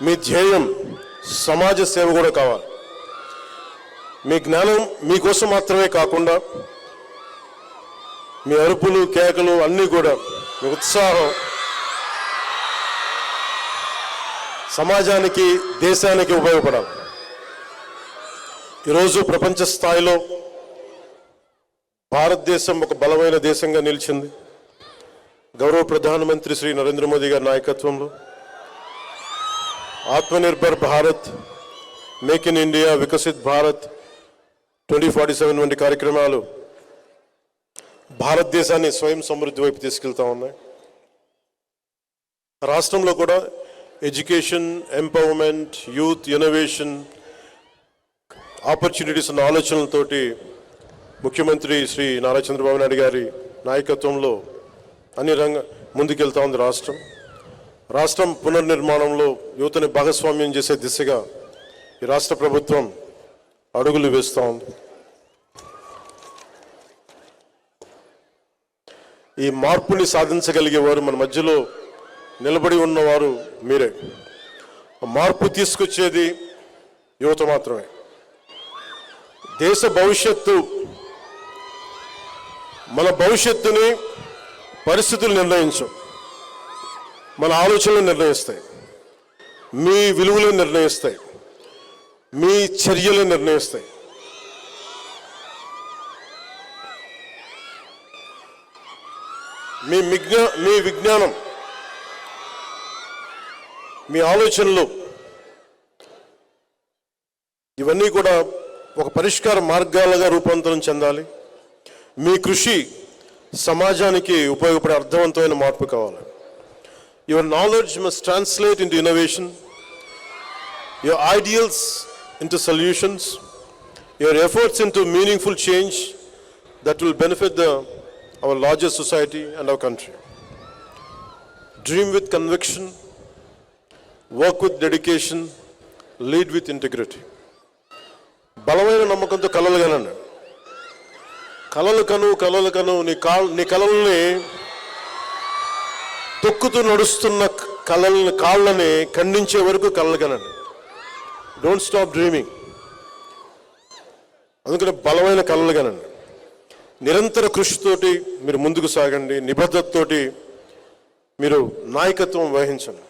మీ ధ్యేయం సమాజ సేవ కూడా కావాలి. మీ జ్ఞానం మీకోసం మాత్రమే కాకుండా మీ అరుపులు కేకలు అన్నీ కూడా మీ ఉత్సాహం సమాజానికి దేశానికి ఉపయోగపడాలి. ఈరోజు ప్రపంచ స్థాయిలో భారతదేశం ఒక బలమైన దేశంగా నిలిచింది. గౌరవ ప్రధానమంత్రి శ్రీ నరేంద్ర మోదీ గారి నాయకత్వంలో Atmanirbhar Bharat, make in India, Viksit Bharat 2047 వంటి కార్యక్రమాలు భారతదేశాన్ని స్వయం సమృద్ధి వైపు తీసుకెళ్తా ఉన్నాయి. రాష్ట్రంలో కూడా education, empowerment, youth, innovation, opportunities అన్న ఆలోచనలతోటి ముఖ్యమంత్రి శ్రీ నారా చంద్రబాబు నాయుడు గారి నాయకత్వంలో అన్ని ముందుకెళ్తా ఉంది రాష్ట్రం పునర్నిర్మాణంలో యువతని భాగస్వామ్యం చేసే దిశగా ఈ రాష్ట్ర ప్రభుత్వం అడుగులు వేస్తూ ఉంది. ఈ మార్పుని సాధించగలిగేవారు మన మధ్యలో నిలబడి ఉన్నవారు మీరే. మార్పు తీసుకొచ్చేది యువత మాత్రమే. దేశ భవిష్యత్తు, మన భవిష్యత్తుని పరిస్థితులు నిర్ణయించవు, మన ఆలోచనలు నిర్ణయిస్తాయి, మీ విలువలు నిర్ణయిస్తాయి, మీ చర్యలు నిర్ణయిస్తాయి. మీ విజ్ఞానం, మీ ఆలోచనలు ఇవన్నీ కూడా ఒక పరిష్కార మార్గాలుగా రూపాంతరం చెందాలి. మీ కృషి సమాజానికి ఉపయోగపడే అర్థవంతమైన మార్పు కావాలి. Your knowledge must translate into innovation, your ideals into solutions, your efforts into meaningful change that will benefit our larger society and our country. Dream with conviction, work with dedication, lead with integrity. బలమైన నమ్మకంతో కలలు కనండి. కలలు కను నీ కలల్ని తొక్కుతూ నడుస్తున్న కాళ్ళని ఖండించే వరకు కలలు కనండి. Don't stop dreaming. అందుకని బలమైన కలలు కనండి. నిరంతర కృషితోటి మీరు ముందుకు సాగండి. నిబద్ధతతోటి మీరు నాయకత్వం వహించండి.